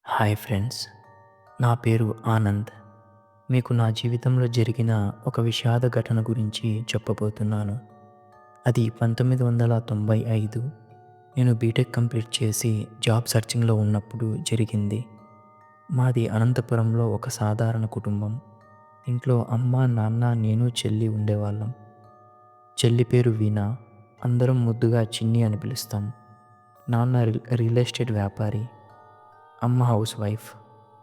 Hi friends, నా పేరు ఆనంద్. మీకు నా జీవితంలో జరిగిన ఒక విషాద ఘటన గురించి చెప్పబోతున్నాను. అది 1995 నేను బీటెక్ కంప్లీట్ చేసి జాబ్ సర్చింగ్లో ఉన్నప్పుడు జరిగింది. మాది అనంతపురంలో ఒక సాధారణ కుటుంబం. ఇంట్లో అమ్మ, నాన్న, నేను, చెల్లి ఉండేవాళ్ళం. చెల్లి పేరు వీణ. అందరం ముద్దుగా చిన్ని అని పిలుస్తాం. నాన్న రియల్ ఎస్టేట్ వ్యాపారి. అమ్మ హౌస్ వైఫ్.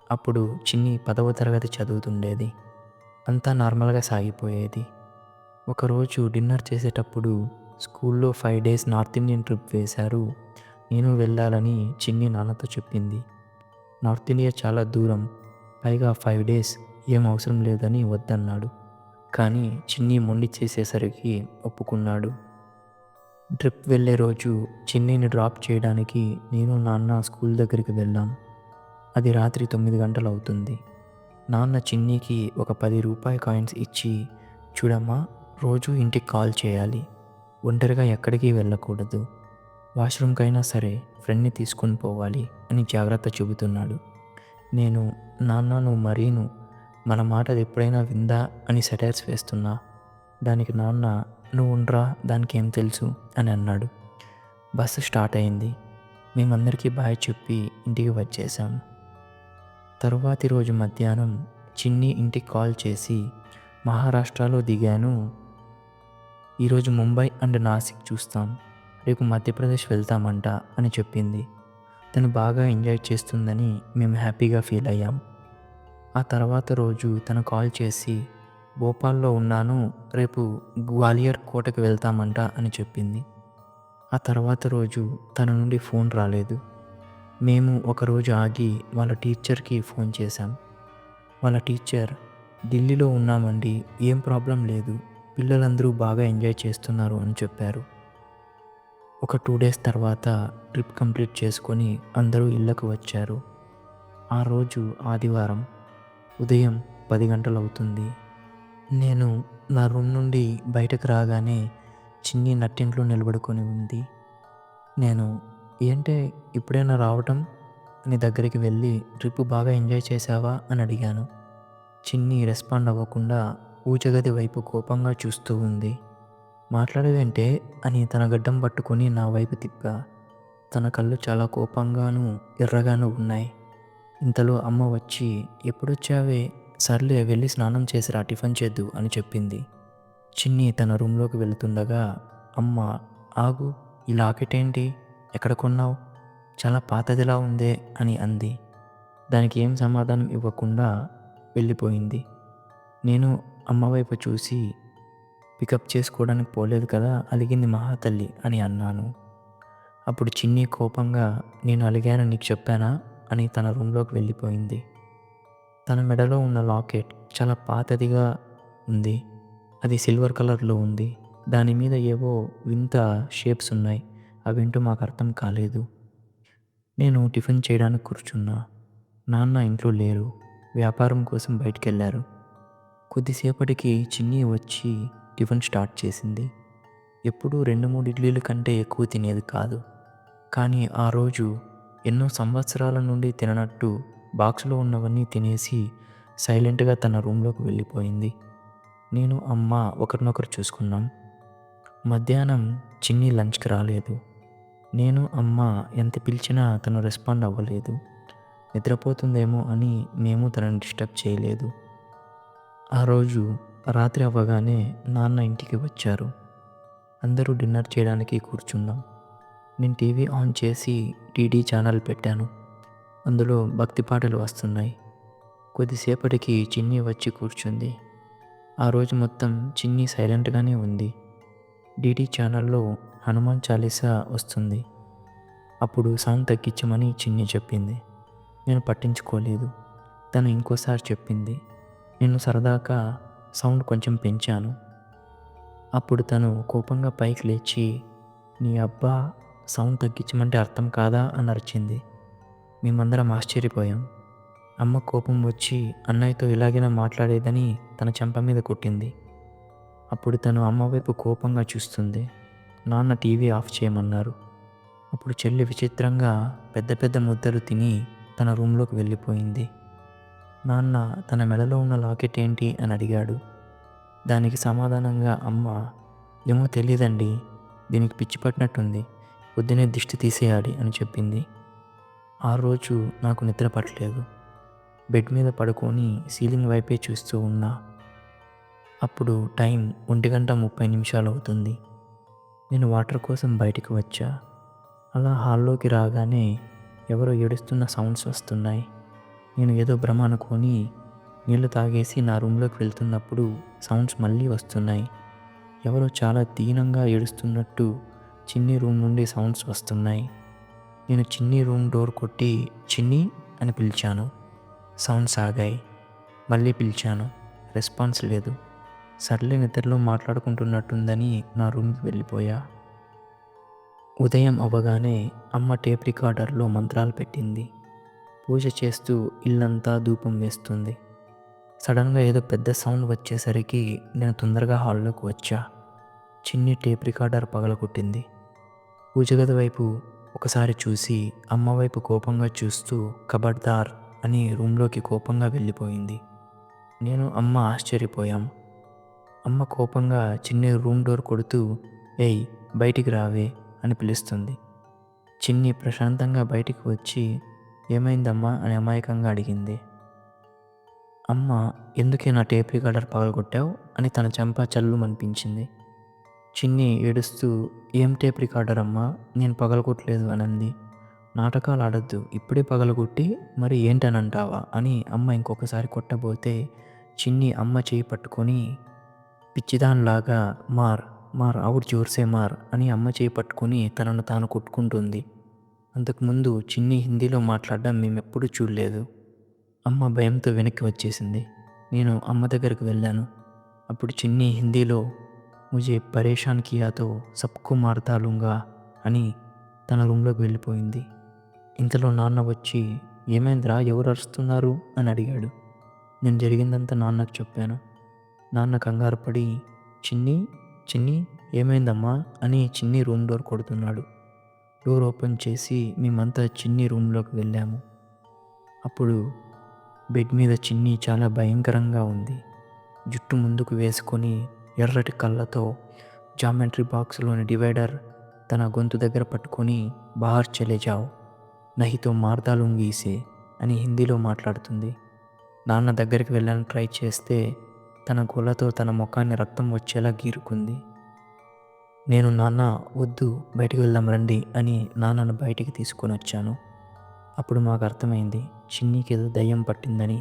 అప్పుడు చిన్ని 10వ తరగతి చదువుతుండేది. అంతా నార్మల్గా సాగిపోయేది. ఒకరోజు డిన్నర్ చేసేటప్పుడు స్కూల్లో 5 డేస్ నార్త్ ఇండియన్ ట్రిప్ వేశారు. నేను వెళ్ళాలని చిన్ని నాన్నతో చెప్పింది. నార్త్ ఇండియా చాలా దూరం, పైగా 5 డేస్ ఏం అవసరం లేదని వద్దన్నాడు. కానీ చిన్ని మొండి చేసేసరికి ఒప్పుకున్నాడు. ట్రిప్ వెళ్ళే రోజు చిన్నిని డ్రాప్ చేయడానికి నేను, నాన్న స్కూల్ దగ్గరికి వెళ్ళాం. అది రాత్రి 9 గంటలు అవుతుంది. నాన్న చిన్నికి ఒక రూ. 10 కాయిన్స్ ఇచ్చి, చూడమ్మా, రోజు ఇంటికి కాల్ చేయాలి, ఒంటరిగా ఎక్కడికి వెళ్ళకూడదు, వాష్రూమ్కైనా సరే ఫ్రెండ్ని తీసుకొని పోవాలి అని జాగ్రత్త చెబుతున్నాడు. నేను, నాన్న నువ్వు మరీను, మన మాట అది ఎప్పుడైనా విందా అని సెటైర్స్ వేస్తున్నా. దానికి నాన్న, నువ్వు ఉండ్రా, దానికి ఏం తెలుసు అని అన్నాడు. బస్సు స్టార్ట్ అయింది. మేమందరికీ బాయ్ చెప్పి ఇంటికి వచ్చేసాం. తరువాతి రోజు మధ్యాహ్నం చిన్ని ఇంటికి కాల్ చేసి, మహారాష్ట్రలో దిగాను, ఈరోజు ముంబై అండ్ నాసిక్ చూస్తాం, రేపు మధ్యప్రదేశ్ వెళ్తామంట అని చెప్పింది. తను బాగా ఎంజాయ్ చేస్తుందని మేము హ్యాపీగా ఫీల్ అయ్యాం. ఆ తర్వాత రోజు తను కాల్ చేసి, భోపాల్లో ఉన్నాను, రేపు గ్వాలియర్ కోటకు వెళ్తామంట అని చెప్పింది. ఆ తర్వాత రోజు తన నుండి ఫోన్ రాలేదు. మేము ఒకరోజు ఆగి వాళ్ళ టీచర్కి ఫోన్ చేశాం. వాళ్ళ టీచర్, ఢిల్లీలో ఉన్నామండి, ఏం ప్రాబ్లం లేదు, పిల్లలందరూ బాగా ఎంజాయ్ చేస్తున్నారు అని చెప్పారు. ఒక 2 డేస్ తర్వాత ట్రిప్ కంప్లీట్ చేసుకొని అందరూ ఇళ్ళకు వచ్చారు. ఆ రోజు ఆదివారం. ఉదయం 10 గంటలు అవుతుంది. నేను నా రూమ్ నుండి బయటకు రాగానే చిన్ని నట్టింట్లో నిలబడుకొని ఉంది. నేను, ఏంటే ఇప్పుడైనా రావటం అని దగ్గరికి వెళ్ళి, ట్రిప్ బాగా ఎంజాయ్ చేశావా అని అడిగాను. చిన్ని రెస్పాండ్ అవ్వకుండా ఊచగది వైపు కోపంగా చూస్తూ ఉంది. మాట్లాడవేంటే అని తన గడ్డం పట్టుకొని నా వైపు తిప్పా. తన కళ్ళు చాలా కోపంగాను ఎర్రగాను ఉన్నాయి. ఇంతలో అమ్మ వచ్చి, ఎప్పుడొచ్చావే, సర్లే వెళ్ళి స్నానం చేసిరా, టిఫిన్ చేద్దు అని చెప్పింది. చిన్ని తన రూమ్లోకి వెళుతుండగా అమ్మ, ఆగు, ఈ లాకెట్ ఏంటి, ఎక్కడ కొన్నావు, చాలా పాతదిలా ఉందే అని అంది. దానికి ఏం సమాధానం ఇవ్వకుండా వెళ్ళిపోయింది. నేను అమ్మ వైపు చూసి, పికప్ చేసుకోవడానికి పోలేదు కదా, అలిగింది మహాతల్లి అని అన్నాను. అప్పుడు చిన్ని కోపంగా, నేను అలిగానని నీకు చెప్పానా అని తన రూమ్లోకి వెళ్ళిపోయింది. తన మెడలో ఉన్న లాకెట్ చాలా పాతదిగా ఉంది. అది సిల్వర్ కలర్లో ఉంది. దాని మీద ఏవో వింత షేప్స్ ఉన్నాయి. అవేంటో మాకు అర్థం కాలేదు. నేను టిఫిన్ చేయడానికి కూర్చున్నా. నాన్న ఇంట్లో లేరు, వ్యాపారం కోసం బయటికెళ్ళారు. కొద్దిసేపటికి చిన్ని వచ్చి టిఫిన్ స్టార్ట్ చేసింది. ఎప్పుడూ 2-3 ఇడ్లీల కంటే ఎక్కువ తినేది కాదు. కానీ ఆ రోజు ఎన్నో సంవత్సరాల నుండి తిననట్టు బాక్స్లో ఉన్నవన్నీ తినేసి సైలెంట్గా తన రూమ్లోకి వెళ్ళిపోయింది. నేను, అమ్మ ఒకరినొకరు చూసుకున్నాం. మధ్యాహ్నం చిన్ని లంచ్కి రాలేదు. నేను, అమ్మ ఎంత పిలిచినా తను రెస్పాండ్ అవ్వలేదు. నిద్రపోతుందేమో అని మేము తనని డిస్టర్బ్ చేయలేదు. ఆ రోజు రాత్రి అవ్వగానే నాన్న ఇంటికి వచ్చారు. అందరూ డిన్నర్ చేయడానికి కూర్చున్నాం. నేను టీవీ ఆన్ చేసి టీడీ ఛానల్ పెట్టాను. అందులో భక్తి పాటలు వస్తున్నాయి. కొద్దిసేపటికి చిన్ని వచ్చి కూర్చుంది. ఆ రోజు మొత్తం చిన్ని సైలెంట్గానే ఉంది. డీడీ ఛానల్లో హనుమాన్ చాలీసా వస్తుంది. అప్పుడు సౌండ్ తగ్గించమని చిన్ని చెప్పింది. నేను పట్టించుకోలేదు. తను ఇంకోసారి చెప్పింది. నేను సరదాగా సౌండ్ కొంచెం పెంచాను. అప్పుడు తను కోపంగా పైకి లేచి, నీ అబ్బా, సౌండ్ తగ్గించమంటే అర్థం కాదా అని అరిచింది. మేమందరం ఆశ్చర్యపోయాం. అమ్మ కోపం వచ్చి అన్నయ్యతో ఇలాగైనా మాట్లాడేదని తన చెంప మీద కొట్టింది. అప్పుడు తను అమ్మ వైపు కోపంగా చూస్తుంది. నాన్న టీవీ ఆఫ్ చేయమన్నారు. అప్పుడు చెల్లి విచిత్రంగా పెద్ద పెద్ద ముద్దలు తిని తన రూమ్లోకి వెళ్ళిపోయింది. నాన్న తన మెడలో ఉన్న లాకెట్ ఏంటి అని అడిగాడు. దానికి సమాధానంగా అమ్మ, ఏమో తెలియదండి, దీనికి పిచ్చి పట్టినట్టుంది, పొద్దునే దిష్టి తీసేయాలి అని చెప్పింది. ఆ రోజు నాకు నిద్ర పట్టలేదు. బెడ్ మీద పడుకొని సీలింగ్ వైపే చూస్తూ ఉన్నా. అప్పుడు టైం 1:30 అవుతుంది. నేను వాటర్ కోసం బయటికి వచ్చా. అలా హాల్లోకి రాగానే ఎవరో ఏడుస్తున్న సౌండ్స్ వస్తున్నాయి. నేను ఏదో భ్రమ అనుకొని నీళ్లు తాగేసి నా రూమ్లోకి వెళ్తున్నప్పుడు సౌండ్స్ మళ్ళీ వస్తున్నాయి. ఎవరో చాలా దీనంగా ఏడుస్తున్నట్టు చిన్ని రూమ్ నుండి సౌండ్స్ వస్తున్నాయి. నేను చిన్ని రూమ్ డోర్ కొట్టి చిన్ని అని పిలిచాను. సౌండ్స్ ఆగాయి. మళ్ళీ పిలిచాను. రెస్పాన్స్ లేదు. సర్లే నిద్రలో మాట్లాడుకుంటున్నట్టుందని నా రూమ్కి వెళ్ళిపోయా. ఉదయం అవ్వగానే అమ్మ టేప్ రికార్డర్లో మంత్రాలు పెట్టింది. పూజ చేస్తూ ఇల్లంతా ధూపం వేస్తుంది. సడన్గా ఏదో పెద్ద సౌండ్ వచ్చేసరికి నేను తొందరగా హాల్లోకి వచ్చా. చిన్ని టేప్ రికార్డర్ పగలగొట్టింది. పూజగది వైపు ఒకసారి చూసి అమ్మ వైపు కోపంగా చూస్తూ ఖబర్దార్ అని రూమ్లోకి కోపంగా వెళ్ళిపోయింది. నేను అమ్మ ఆశ్చర్యపోయాం. అమ్మ కోపంగా చిన్ని రూమ్ డోర్ కొడుతూ ఏయ్ బయటికి రావే అని పిలుస్తుంది. చిన్ని ప్రశాంతంగా బయటికి వచ్చి ఏమైందమ్మా అని అమాయకంగా అడిగింది. అమ్మ ఎందుకే నా టేప్ రికార్డర్ పగలగొట్టావు అని తన చెంప చల్లుమనిపించింది. చిన్ని ఏడుస్తూ ఏం టేప్ రికార్డర్ అమ్మా, నేను పగలగొట్టలేదు అని అంది. నాటకాలు ఆడద్దు, ఇప్పుడే పగలగొట్టి మరి ఏంటనంటావా అని అమ్మ ఇంకొకసారి కొట్టబోతే చిన్ని అమ్మ చేయి పట్టుకొని పిచ్చిదానిలాగా మార్ మార్ ఔర్ జోర్సే మార్ అని అమ్మ చేయి పట్టుకొని తనను తాను కొట్టుకుంటుంది. అంతకుముందు చిన్ని హిందీలో మాట్లాడడం మేమెప్పుడూ చూడలేదు. అమ్మ భయంతో వెనక్కి వచ్చేసింది. నేను అమ్మ దగ్గరికి వెళ్ళాను. అప్పుడు చిన్ని హిందీలో ముజే పరేషాన్ కియాతో సబ్కు మారుతా లూంగా అని తన రూమ్లోకి వెళ్ళిపోయింది. ఇంతలో నాన్న వచ్చి ఏమైందిరా, ఎవరు అరుస్తున్నారు అని అడిగాడు. నేను జరిగిందంతా నాన్నకు చెప్పాను. నాన్న కంగారు పడి చిన్ని చిన్ని ఏమైందమ్మా అని చిన్ని రూమ్ డోర్ కొడుతున్నాడు. డోర్ ఓపెన్ చేసి మేమంతా చిన్ని రూమ్లోకి వెళ్ళాము. అప్పుడు బెడ్ మీద చిన్ని చాలా భయంకరంగా ఉంది. జుట్టు ముందుకు వేసుకొని ఎర్రటి కళ్ళతో జామెట్రీ బాక్స్లోని డివైడర్ తన గొంతు దగ్గర పట్టుకొని బాహర్ చలే జావ్ నహితో మార్దా లూంగీ ఇసే అని హిందీలో మాట్లాడుతుంది. నాన్న దగ్గరికి వెళ్ళాలని ట్రై చేస్తే తన గోళ్ళతో తన ముఖాన్ని రక్తం వచ్చేలా గీరుకుంది. నేను నాన్న వద్దు బయటికి వెళ్దాం రండి అని నాన్నను బయటికి తీసుకొని వచ్చాను. అప్పుడు మాకు అర్థమైంది చిన్నీకి ఏదో దయ్యం పట్టిందని.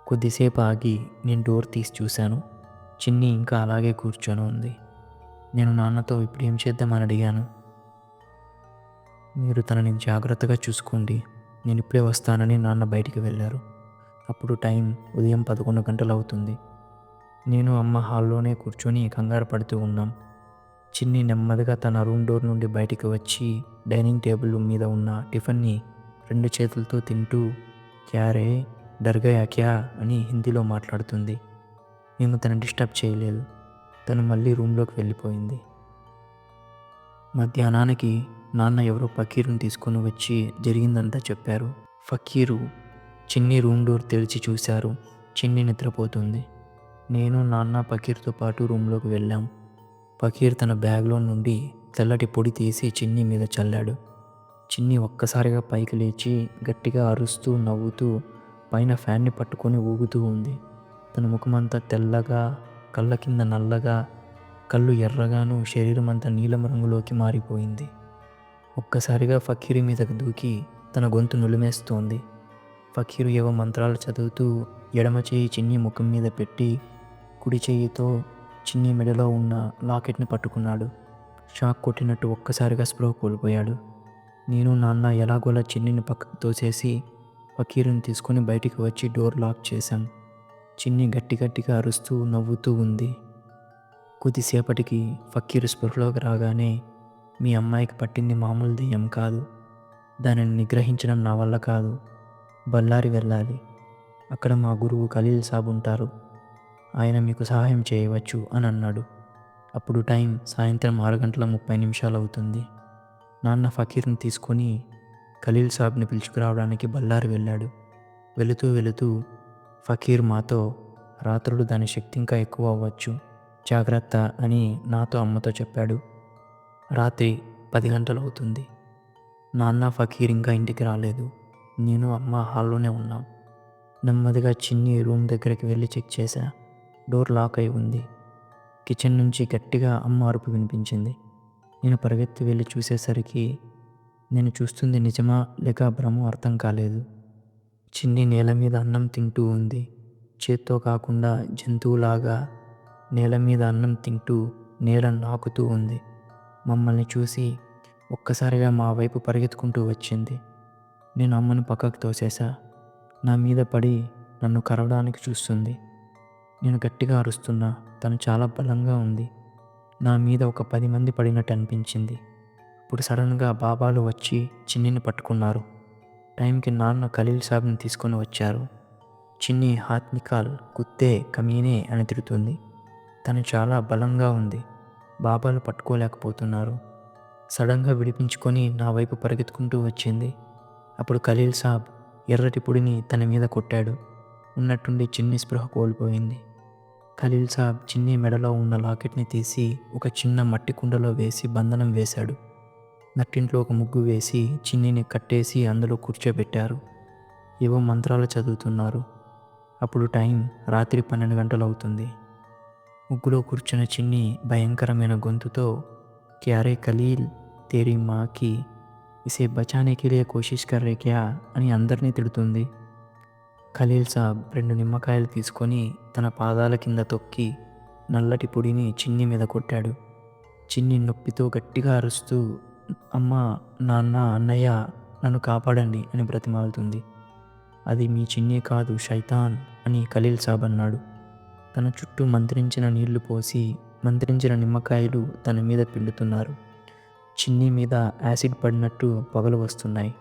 కొద్దిసేపు ఆగి నేను డోర్ తీసి చూశాను. చిన్ని ఇంకా అలాగే కూర్చొని ఉంది. నేను నాన్నతో ఇప్పుడు ఏం చేద్దామని అడిగాను. మీరు తనని జాగ్రత్తగా చూసుకోండి, నేను ఇప్పుడే వస్తానని నాన్న బయటికి వెళ్ళారు. అప్పుడు టైం ఉదయం 11 గంటలు అవుతుంది. నేను అమ్మ హాల్లోనే కూర్చొని కంగారు పడుతూ ఉన్నాం. చిన్ని నెమ్మదిగా తన రూమ్ డోర్ నుండి బయటికి వచ్చి డైనింగ్ టేబుల్ మీద ఉన్న టిఫిన్ని 2 చేతులతో తింటూ క్యారే డర్గయా క్యా అని హిందీలో మాట్లాడుతుంది. మేము తను డిస్టర్బ్ చేయలేదు. తను మళ్ళీ రూమ్లోకి వెళ్ళిపోయింది. మధ్యాహ్నానికి నాన్న ఎవరో ఫకీరుని తీసుకొని వచ్చి జరిగిందంతా చెప్పారు. ఫకీరు చిన్ని రూమ్ డోర్ తెరిచి చూశారు. చిన్ని నిద్రపోతుంది. నేను నాన్న ఫకీర్తో పాటు రూమ్లోకి వెళ్ళాం. ఫకీర్ తన బ్యాగ్లో నుండి తెల్లటి పొడి తీసి చిన్ని మీద చల్లాడు. చిన్ని ఒక్కసారిగా పైకి లేచి గట్టిగా అరుస్తూ నవ్వుతూ పైన ఫ్యాన్ని పట్టుకొని ఊగుతూ ఉంది. తన ముఖమంతా తెల్లగా, కళ్ళ కింద నల్లగా, కళ్ళు ఎర్రగాను, శరీరం అంతా నీలం రంగులోకి మారిపోయింది. ఒక్కసారిగా ఫకీరు మీదకు దూకి తన గొంతు నులిమేస్తోంది. ఫకీరు ఏవో మంత్రాలు చదువుతూ ఎడమ చేయి చిన్ని ముఖం మీద పెట్టి కుడి చేయితో చిన్ని మెడలో ఉన్న లాకెట్ని పట్టుకున్నాడు. షాక్ కొట్టినట్టు ఒక్కసారిగా స్పృహ కోల్పోయాడు. నేను నాన్న ఎలాగోలా చిన్నిని పక్కకు తోసేసి ఫకీరుని తీసుకొని బయటికి వచ్చి డోర్ లాక్ చేశాం. చిన్ని గట్టి గట్టిగా అరుస్తూ నవ్వుతూ ఉంది. కొద్దిసేపటికి ఫకీరు స్పృహలోకి రాగానే మీ అమ్మాయికి పట్టింది మామూలు దెయ్యం కాదు, దానిని నిగ్రహించడం నా వల్ల కాదు, బళ్ళారి వెళ్ళాలి, అక్కడ మా గురువు ఖలీల్ సాబ్ ఉంటారు, ఆయన మీకు సహాయం చేయవచ్చు అని అన్నాడు. అప్పుడు టైం సాయంత్రం 6:30 అవుతుంది. నాన్న ఫకీర్ని తీసుకొని ఖలీల్ సాబ్ని పిలుచుకురావడానికి బళ్ళారి వెళ్ళాడు. వెళుతూ ఫకీర్ మాతో, రాత్రులు దాని శక్తి ఇంకా ఎక్కువ అవ్వచ్చు, జాగ్రత్త అని నాతో అమ్మతో చెప్పాడు. రాత్రి 10 గంటలవుతుంది. నాన్న ఫకీర్ ఇంకా ఇంటికి రాలేదు. నేను అమ్మ హాల్లోనే ఉన్నాం. నెమ్మదిగా చిన్ని రూమ్ దగ్గరికి వెళ్ళి చెక్ చేశా. డోర్ లాక్ అయి ఉంది. కిచెన్ నుంచి గట్టిగా అమ్మ అరుపు వినిపించింది. నేను పరిగెత్తి వెళ్ళి చూసేసరికి నేను చూస్తుంది నిజమా లేక భ్రమ అర్థం కాలేదు. చిన్ని నేల మీద అన్నం తింటూ ఉంది. చేత్తో కాకుండా జంతువులాగా నేల మీద అన్నం తింటూ నేల నాకుతూ ఉంది. మమ్మల్ని చూసి ఒక్కసారిగా మా వైపు పరిగెత్తుకుంటూ వచ్చింది. నేను అమ్మను పక్కకు తోసేసా. నా మీద పడి నన్ను కరవడానికి చూస్తుంది. నేను గట్టిగా అరుస్తున్నా. తను చాలా బలంగా ఉంది. నా మీద ఒక 10 మంది పడినట్టు అనిపించింది. ఇప్పుడు సడన్గా బాబాలు వచ్చి చిన్నిని పట్టుకున్నారు. టైంకి నాన్న ఖలీల్ సాబ్ని తీసుకొని వచ్చారు. చిన్ని హాత్ నికాల్, కుత్తే కమీనే అని తిడుతుంది. తను చాలా బలంగా ఉంది. బాబాలు పట్టుకోలేకపోతున్నారు. సడన్గా విడిపించుకొని నా వైపు పరిగెత్తుకుంటూ వచ్చింది. అప్పుడు ఖలీల్ సాబ్ ఎర్రటి పొడిని తన మీద కొట్టాడు. ఉన్నట్టుండి చిన్ని స్పృహ కోల్పోయింది. ఖలీల్ సాబ్ చిన్ని మెడలో ఉన్న లాకెట్ని తీసి ఒక చిన్న మట్టి కుండలో వేసి బంధనం వేశాడు. నట్టింట్లో ఒక ముగ్గు వేసి చిన్నిని కట్టేసి అందులో కూర్చోబెట్టారు. ఏవో మంత్రాలు చదువుతున్నారు. అప్పుడు టైం రాత్రి 12 గంటలు అవుతుంది. ముగ్గులో కూర్చున్న చిన్ని భయంకరమైన గొంతుతో, క్యారే ఖలీల్, తేరీ మాకి ఇసే బచానే కే లియే కోషిష్ కర్ రే క్యా అని అందరినీ తిడుతుంది. ఖలీల్ సాబ్ 2 నిమ్మకాయలు తీసుకొని తన పాదాల కింద తొక్కి నల్లటి పొడిని చిన్ని మీద కొట్టాడు. చిన్ని నొప్పితో గట్టిగా అరుస్తూ అమ్మ, నాన్న, అన్నయ్య నన్ను కాపాడండి అని బ్రతిమాలుతుంది. అది మీ చిన్ని కాదు శైతాన్ అని ఖలీల్ సాబ్ అన్నాడు. తన చుట్టూ మంత్రించిన నీళ్లు పోసి మంత్రించిన నిమ్మకాయలు తన మీద పిండుతున్నారు. చిన్ని మీద యాసిడ్ పడినట్టు పొగలు వస్తున్నాయి.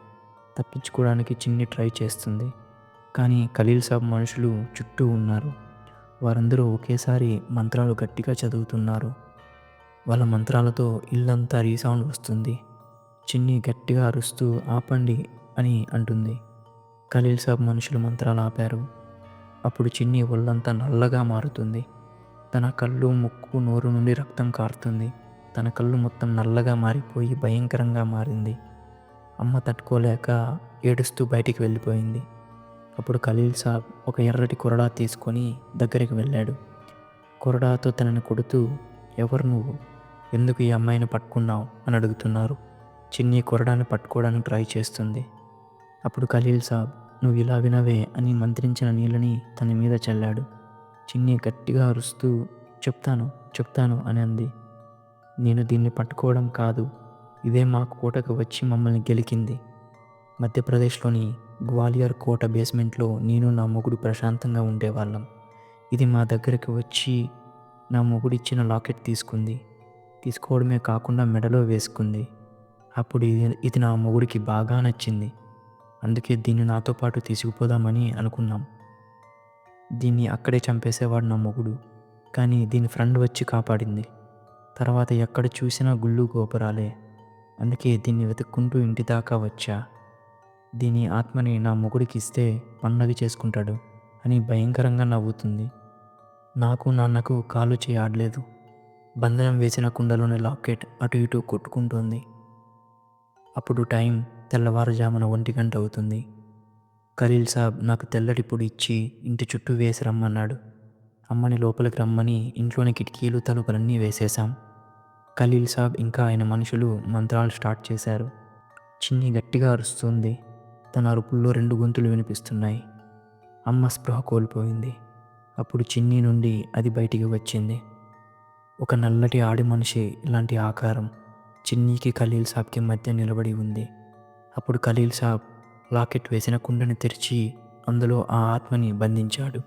తప్పించుకోవడానికి చిన్ని ట్రై చేస్తుంది. కానీ ఖలీల్ సాబ్ మనుషులు చుట్టూ ఉన్నారు. వారందరూ ఒకేసారి మంత్రాలు గట్టిగా చదువుతున్నారు. వాళ్ళ మంత్రాలతో ఇల్లంతా రీసౌండ్ వస్తుంది. చిన్ని గట్టిగా అరుస్తూ ఆపండి అని అంటుంది. ఖలీల్ సాబ్ మనుషులు మంత్రాలు ఆపారు. అప్పుడు చిన్ని ఒళ్ళంతా నల్లగా మారుతుంది. తన కళ్ళు, ముక్కు, నోరు నుండి రక్తం కారుతుంది. తన కళ్ళు మొత్తం నల్లగా మారిపోయి భయంకరంగా మారింది. అమ్మ తట్టుకోలేక ఏడుస్తూ బయటికి వెళ్ళిపోయింది. అప్పుడు ఖలీల్ సాబ్ ఒక ఎర్రటి కొరడా తీసుకొని దగ్గరికి వెళ్ళాడు. కొరడాతో తనని కొడుతూ, ఎవరు నువ్వు, ఎందుకు ఈ అమ్మాయిని పట్టుకున్నావు అని అడుగుతున్నారు. చిన్ని కొరడాన్ని పట్టుకోవడానికి ట్రై చేస్తుంది. అప్పుడు ఖలీల్ సాబ్, నువ్వు ఇలా వినవే అని మంత్రించిన నీళ్ళని తన మీద చల్లాడు. చిన్ని గట్టిగా అరుస్తూ చెప్తాను అని అంది. నేను దీన్ని పట్టుకోవడం కాదు, ఇదే మా కోటకు వచ్చి మమ్మల్ని గెలికింది. మధ్యప్రదేశ్లోని గ్వాలియర్ కోట బేస్మెంట్లో నేను నా మొగుడు ప్రశాంతంగా ఉండేవాళ్ళం. ఇది మా దగ్గరికి వచ్చి నా మొగుడిచ్చిన లాకెట్ తీసుకుంది. తీసుకోవడమే కాకుండా మెడలో వేసుకుంది. అప్పుడు ఇది నా మొగుడికి బాగా నచ్చింది. అందుకే దీన్ని నాతో పాటు తీసుకుపోదామని అనుకున్నాం. దీన్ని అక్కడే చంపేసేవాడు నా మొగుడు. కానీ దీని ఫ్రెండ్ వచ్చి కాపాడింది. తర్వాత ఎక్కడ చూసినా గుళ్ళు గోపురాలే. అందుకే దీన్ని వెతుక్కుంటూ ఇంటి దాకా వచ్చా. దీని ఆత్మని నా మొగుడికి ఇస్తే పండగ చేసుకుంటాడు అని భయంకరంగా నవ్వుతుంది. నాకు నాన్నకు కాలు చేయి ఆడలేదు. బంధనం వేసిన కుండలోని లాకెట్ అటు ఇటు కొట్టుకుంటుంది. అప్పుడు టైం తెల్లవారుజామున 1 గంట అవుతుంది. ఖలీల్ సాబ్ నాకు తెల్లటి పొడి ఇచ్చి ఇంటి చుట్టూ వేసి రమ్మన్నాడు. అమ్మని లోపలికి రమ్మని ఇంట్లోని కిటికీలు, తలుపులన్నీ వేసేశాం. ఖలీల్ సాబ్ ఇంకా ఆయన మనుషులు మంత్రాలు స్టార్ట్ చేశారు. చిన్ని గట్టిగా అరుస్తుంది. తన అరుపుల్లో 2 గొంతులు వినిపిస్తున్నాయి. అమ్మ స్పృహ కోల్పోయింది. అప్పుడు చిన్ని నుండి అది బయటికి వచ్చింది. ఒక నల్లటి ఆడి మనిషి ఇలాంటి ఆకారం చిన్నీకి ఖలీల్ సాబ్కి మధ్య నిలబడి ఉంది. అప్పుడు ఖలీల్ సాబ్ లాకెట్ వేసిన కుండని తెరిచి అందులో ఆ ఆత్మని బంధించాడు.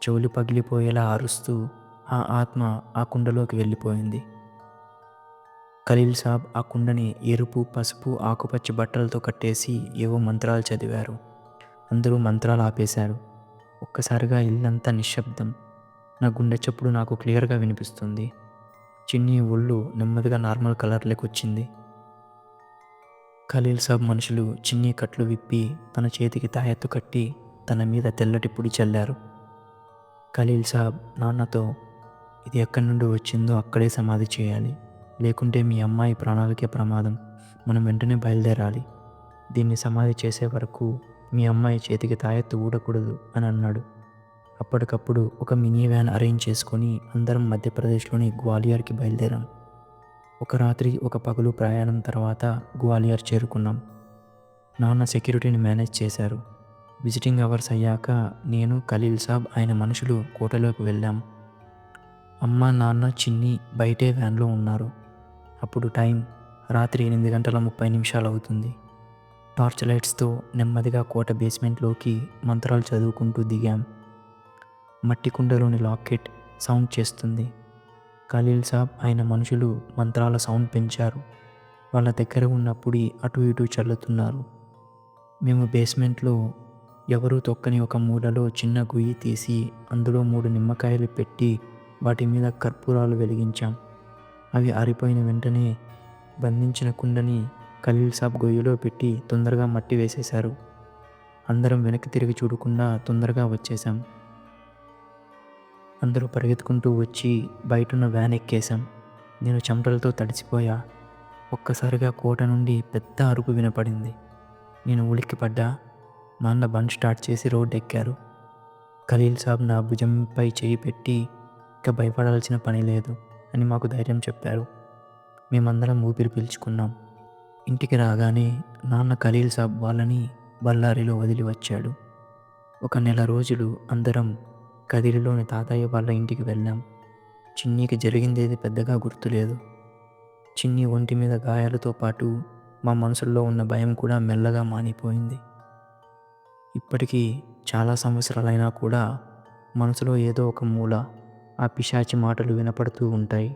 చెవులు పగిలిపోయేలా అరుస్తూ ఆ ఆత్మ ఆ కుండలోకి వెళ్ళిపోయింది. ఖలీల్ సాబ్ ఆ కుండని ఎరుపు, పసుపు, ఆకుపచ్చ బట్టలతో కట్టేసి ఏవో మంత్రాలు చదివారు. అందరూ మంత్రాలు ఆపేశారు. ఒక్కసారిగా ఇల్లంతా నిశ్శబ్దం. నా గుండె చప్పుడు నాకు క్లియర్గా వినిపిస్తుంది. చిన్ని ఒళ్ళు నెమ్మదిగా నార్మల్ కలర్లోకి వచ్చింది. ఖలీల్ సాబ్ మనుషులు చిన్ని కట్లు విప్పి తన చేతికి తాయెత్తు కట్టి తన మీద తెల్లటి పొడి చల్లారు. ఖలీల్ సాబ్ నాన్నతో, ఇది ఎక్కడి నుండి వచ్చిందో అక్కడే సమాధి చేయాలి, లేకుంటే మీ అమ్మాయి ప్రాణాలకే ప్రమాదం, మనం వెంటనే బయలుదేరాలి, దీన్ని సమాధి చేసే వరకు మీ అమ్మాయి చేతికి తాయెత్తు ఊడకూడదు అని అన్నాడు. అప్పటికప్పుడు ఒక మినీ వ్యాన్ అరేంజ్ చేసుకొని అందరం మధ్యప్రదేశ్లోని గ్వాలియర్కి బయలుదేరాం. ఒక రాత్రి ఒక పగలు ప్రయాణం తర్వాత గ్వాలియర్ చేరుకున్నాం. నాన్న సెక్యూరిటీని మేనేజ్ చేశారు. విజిటింగ్ అవర్స్ అయ్యాక నేను, ఖలీల్ సాబ్, ఆయన మనుషులు కోటలోకి వెళ్ళాం. అమ్మ, నాన్న, చిన్ని బయటే వ్యాన్లో ఉన్నారు. అప్పుడు టైం రాత్రి 8:30 అవుతుంది. టార్చ్ లైట్స్తో నెమ్మదిగా కోట బేస్మెంట్లోకి మంత్రాలు చదువుకుంటూ దిగాం. మట్టి కుండలోని లాకెట్ సౌండ్ చేస్తుంది. ఖలీల్ సాబ్, ఆయన మనుషులు మంత్రాల సౌండ్ పెంచారు. వాళ్ళ దగ్గర ఉన్న పొడి అటు ఇటు చల్లుతున్నారు. మేము బేస్మెంట్లో ఎవరూ తొక్కని ఒక మూలలో చిన్న గుయ్యి తీసి అందులో 3 నిమ్మకాయలు పెట్టి వాటి మీద కర్పూరాలు వెలిగించాం. అవి ఆరిపోయిన వెంటనే బంధించిన కుండని ఖలీల్ సాబ్ గొయ్యిలో పెట్టి తొందరగా మట్టి వేసేశారు. అందరం వెనక్కి తిరిగి చూడకుండా తొందరగా వచ్చేసాం. అందరూ పరిగెత్తుకుంటూ వచ్చి బయటున్న వ్యాన్ ఎక్కేశాం. నేను చెమటలతో తడిసిపోయా. ఒక్కసారిగా కోట నుండి పెద్ద అరుపు వినపడింది. నేను ఉలిక్కిపడ్డా. నాన్న బండి స్టార్ట్ చేసి రోడ్డు ఎక్కారు. ఖలీల్ సాబ్ నా భుజంపై చేయి పెట్టి, ఇక భయపడాల్సిన పని లేదు అని మాకు ధైర్యం చెప్పారు. మేమందరం ఊపిరి పీల్చుకున్నాం. ఇంటికి రాగానే నాన్న ఖలీల్ సాబ్ వాళ్ళని బళ్ళారిలో వదిలి వచ్చాడు. ఒక నెల రోజులు అందరం కదిరిలోని తాతయ్య వాళ్ళ ఇంటికి వెళ్ళాం. చిన్నీకి జరిగిందేది పెద్దగా గుర్తులేదు. చిన్ని ఒంటి మీద గాయాలతో పాటు మా మనసుల్లో ఉన్న భయం కూడా మెల్లగా మానిపోయింది. ఇప్పటికీ చాలా సంవత్సరాలైనా కూడా మనసులో ఏదో ఒక మూల ఆ పిశాచి మాటలు వినపడుతూ ఉంటాయి.